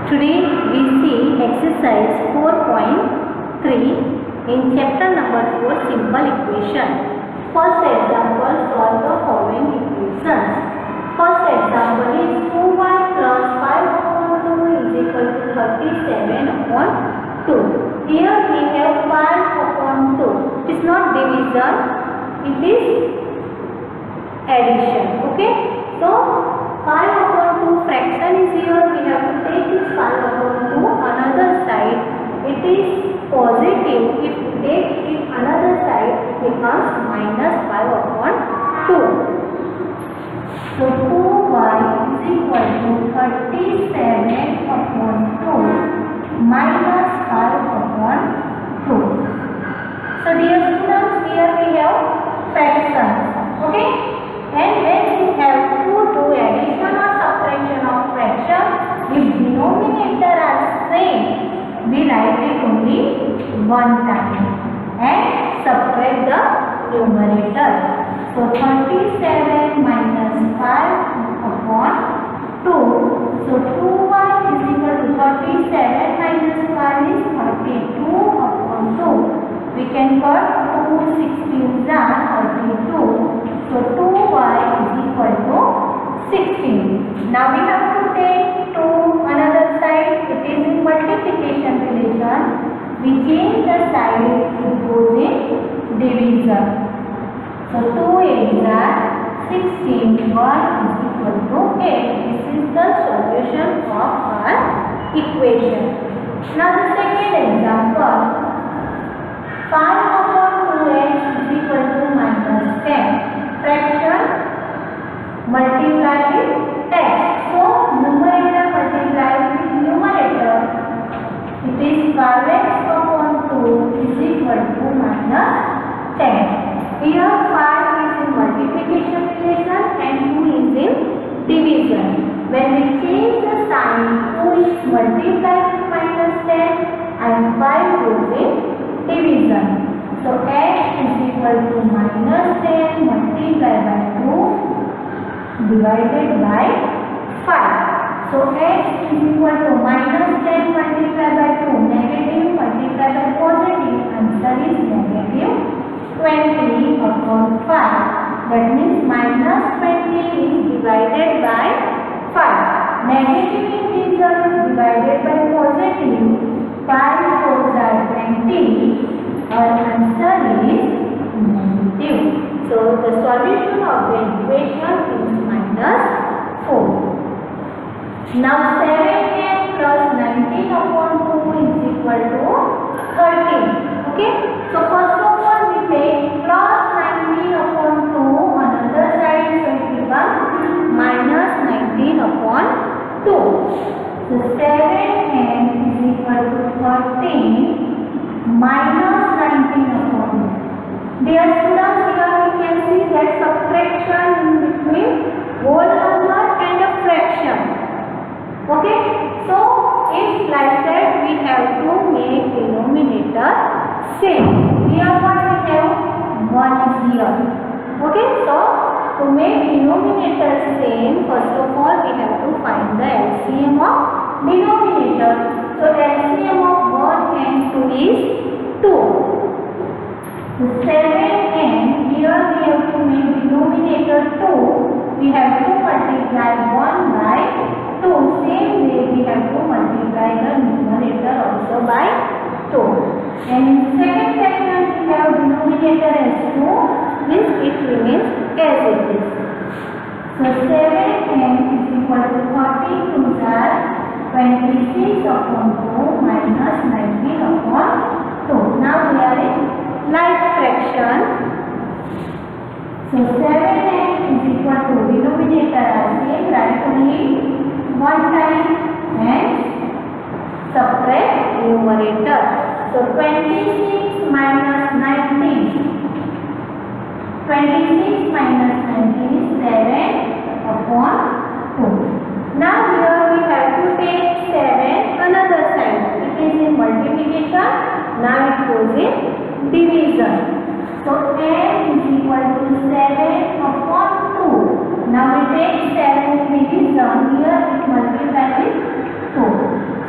Today we see exercise 4.3 in chapter number 4 simple equation. First example, solve the following equations. First example is 2y plus 5 upon 2 is equal to 37 upon 2. Here we have 5 upon 2. It is not division, it is addition. Okay. So 5 upon 2 fraction is here. We have to take this 5 upon 2 another side. It is positive. If we take it another side, it becomes minus 5 upon 2. So 2y is equal to 37 upon 2 minus 5 upon 2. So dear students, here we have fractions. Okay. And when we have to do addition or subtraction of fraction, if denominator are same, we write it only one time and subtract the numerator. So 37 minus 5 upon 2. So 2y is equal to 37 minus 5 is 32 upon 2. We can cut 2 16s are 32. So 2y is equal to 16. Now we have to take 2 another side. It is in multiplication relation. We change the side, it goes in division. So 2 8s are 16. 1 is equal to 8. This is the solution of our equation. Now the second example. 5 upon 2x is equal to minus 10. Fraction multiply with x. So numerator multiply with numerator. It is 5x upon 2 is equal to minus 10. Here 5 is in multiplication relation and 2 is in division. When we change the sign, 2 is multiplied with minus 10 and 5 goes in division. So x is equal to minus 10 multiplied by 2 divided by 5. So x is equal to minus 10 multiplied by 2. Negative multiplied by positive. Answer is negative 20 upon 5. That means minus 20 is divided by 5. Negative integer is divided by positive. 5 4s are 20. Our answer is negative. So the solution of the equation is minus 4. Now 7n plus 19 upon 2 is equal to 13. Okay. So first of all we take plus 19 upon 2 another side, so it becomes minus 19 upon 2. So 7n is equal to 13 minus 19 upon 2. Dear students, here we can see that subtraction in between whole number and a fraction. Okay, so if like that we have to make denominator same. Here what we have 1 is here. Okay, so to make denominator same, first of all we have to find the LCM of denominator. So LCM of 1 and 2 is 2. So 7n, here we have to make denominator 2. We have to multiply 1 by 2. Same way we have to multiply the numerator also by 2. And in second fraction we have denominator as 2, means it remains as it is. So 7n is equal to 42 are 26 upon 2 minus 19 upon 2. Now we are in like fraction. So 7n is equal to denominator as same, write only one time and subtract numerator. So 26 minus 19. 26 minus 19 is 7 upon 2. Now here we have to take 7 another side. It is in multiplication. Now it goes in division. So n is equal to 7 upon 2. Now we take 7 in division. Here it multiplies with 2.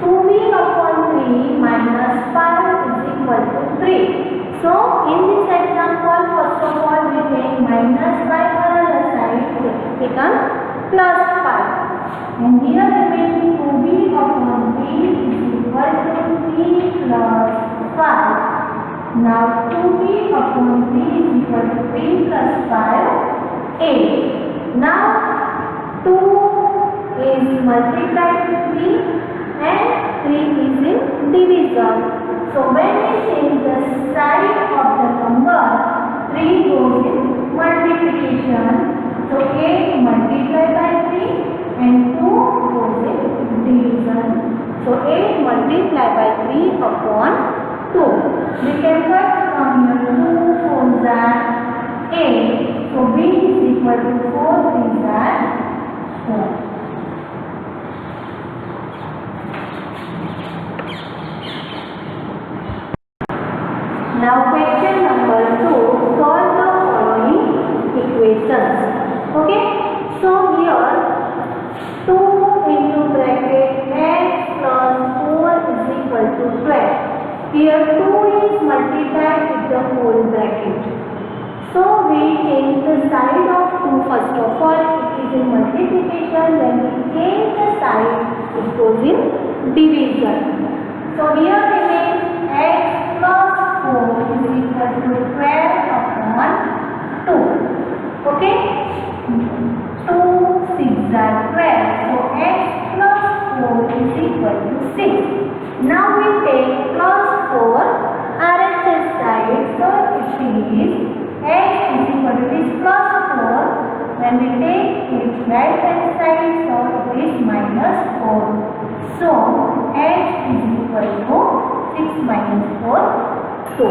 2b upon 3 minus 5 is equal to 3. So in this example, first of all we take minus 5 on the other side, so it becomes plus 5. And here remaining 2b upon 3 is equal to 3 plus 5. Now 2b upon 3 is equal to 3 plus 5, 8. Now 2 is multiplied with 3 and 3 is in division. So when we change the side of the number, 3 goes in multiplication. So 8 multiplied by 3 and 2 goes in division. So 8 multiplied by 3 upon 2. We can cut from here 2 4s are 8. So b is equal to 4 3s are 4. Now question number 2, solve the following equations. Okay, so here 2 into bracket x plus 4 is equal to 12. Here 2 is multiplied with the whole bracket. So we change the side of 2 first of all, it is in multiplication. When we change the side, it goes in division. So here remains x plus 4 is equal to 12 upon 2. Okay? 2 6 are 12. So x plus 4 is equal to 6. Now we take plus 4 RHS side. So it is x is equal to this plus 4. When we take its right hand side, so it is minus 4. So x is equal to 6 minus 4, 2.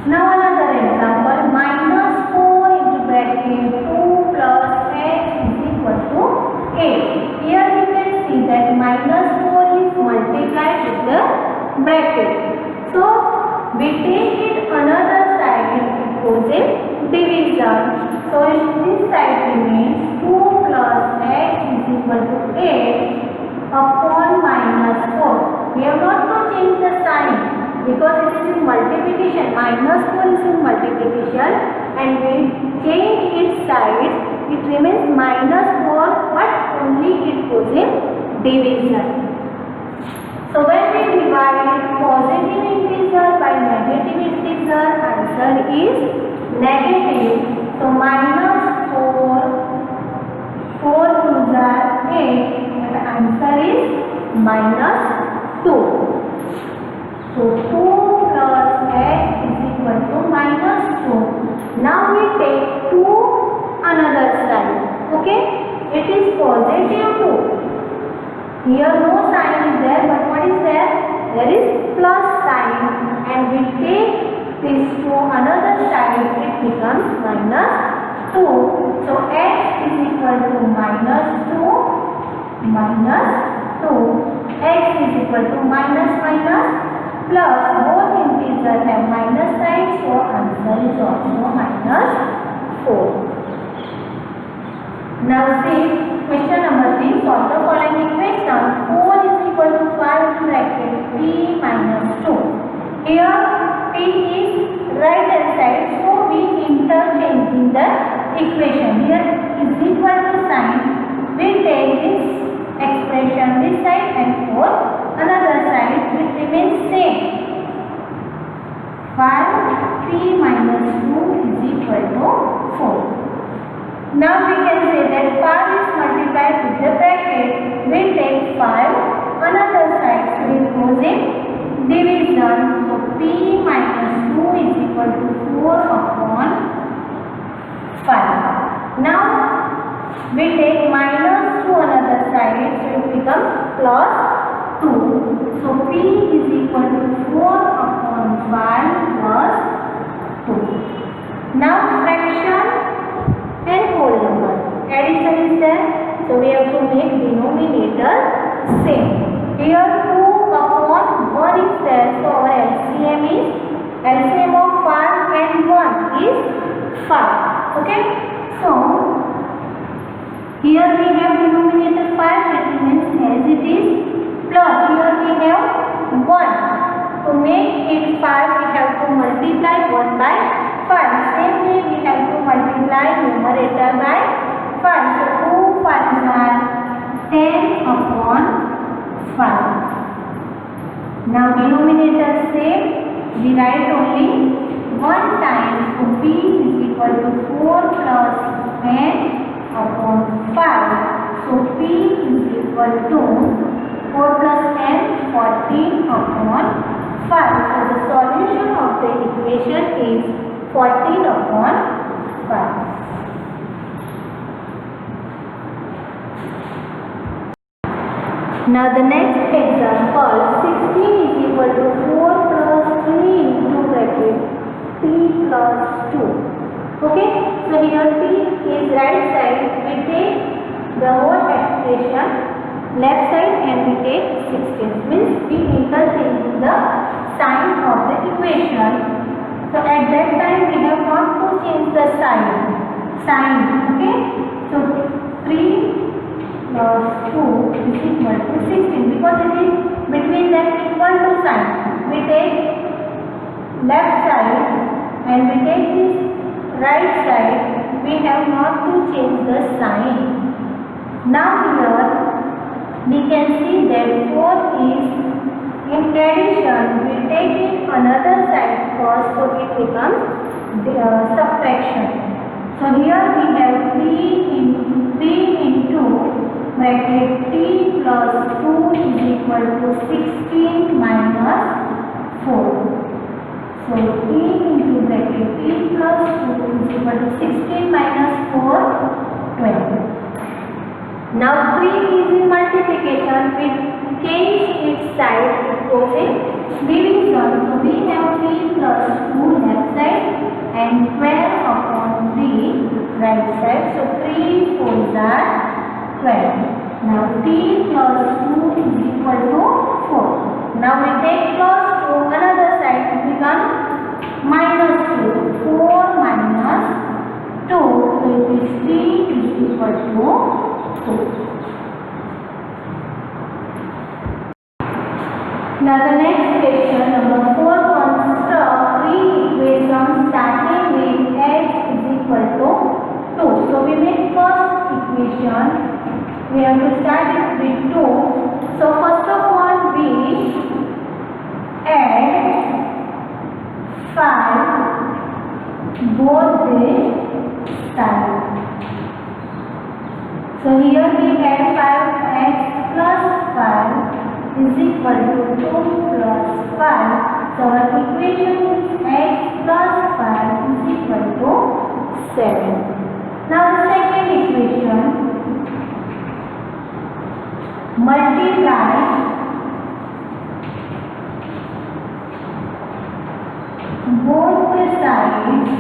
Now another example, minus 4 into bracket 2 plus x is equal to 8. Here we can see that minus 4 is multiplied with the bracket. So we take it another side, it goes in division. So if this side remains 2 plus x is equal to 8 upon minus 4. We have not to change the sign because it is in multiplication. Minus 4 is in multiplication and we change its sides. It remains minus 4 but only it goes in division. So when we divide positive integer by negative integer, answer is negative. So minus 4, 4 2s are 8 and answer is minus 2. So 2 plus x is equal to minus 2. Now we take 2 another side. Okay, it is positive 2. Here no sign is there, but what is there? There is plus sign and we take this to another side, it becomes minus 2. So x is equal to minus 2 minus 2. X is equal to minus minus plus, both integers have minus sign, so answer is also minus 4. Now see question number 3, solve the following equation. 4 is equal to 5 bracket p minus 2. Here p is right hand side, so we interchanging the equation. Here is equal to sign, we take this expression this side and 4 another side, it remains same. 5 p minus 2 is equal to 4. Now we can say that 5 is multiplied with the bracket. We take 5 another side, so it goes in division. So p minus 2 is equal to 4 upon 5. Now we take minus 2 another side, so it becomes plus 2. So p is equal to 4 upon 5 plus 2. Now fraction and whole number. Addition is there, so we have to make denominator same. Here 2 upon 1 is there, so our LCM of 5 and 1 is 5. Okay, so here we have denominator 5, that remains as it is. numerator by 5. So 2 5s are 10 upon 5. Now denominator same, we write only one time. So b is equal to 4 plus 10 upon 5. So p is equal to 4 plus 10, 14 upon 5. So the solution of the equation is 14 upon 5. Now the next example, 16 is equal to 4 plus 3 into bracket t plus 2. Okay, so here t is right side, we take the whole expression left side and we take 16, means we interchange the sign of the equation. So at that time we have not to change the sign. Okay, so 3 plus 2 is equal to 16 because it is between them equal to sign. We take left side and we take this right side. We have not to change the sign. Now here we can see that 4 is in addition. We take it another side first, so it becomes subtraction. So here we have 3 into bracket t plus 2 is equal to 16 minus 4. So t into bracket t plus 2 is equal to 16 minus 4, 20. Now 3 is in multiplication, we change its side, it goes in division. So we have t plus 2 left side and 12 upon 3 right side. So 3 4s are 12. Now t plus 2 is equal to 4. Now we take plus to another side, it becomes minus 2. 4 minus 2. So it is t is equal to 2. Now the next question, number 4, construct 3 equations starting with x is equal to 2. So we make first equation. We have to start it with 2. So first of all we add 5 both the sides. So here we add 5x plus 5 is equal to 2 plus 5. So our equation is x plus 5 is equal to 7. Now the second equation, multiply both the sides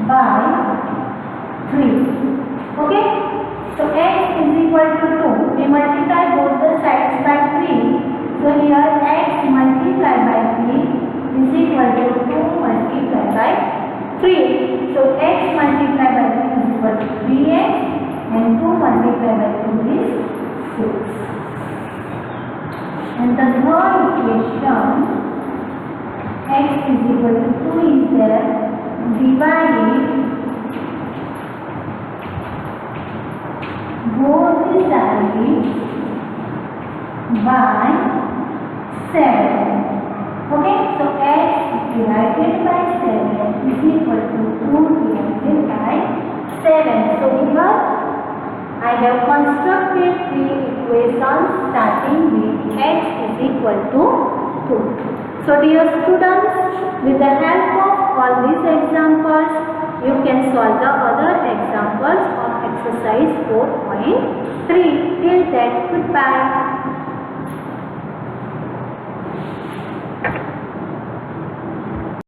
by 3. Okay, so x is equal to 2. We multiply both the sides by 3. So here x multiplied by 3 is equal to 2 multiplied by 3. So x multiplied by 3 is equal to 3x and 2 multiplied by 2 is 6. And the third equation, x is equal to 2 is there, divide both the sides by 7. Okay, so x divided by 7 is equal to 2 divided by 7. So here I have constructed 3 equations starting with x is equal to 2. So dear students, with the help of all these examples, you can solve the other examples of exercise 4.3. Till then, goodbye.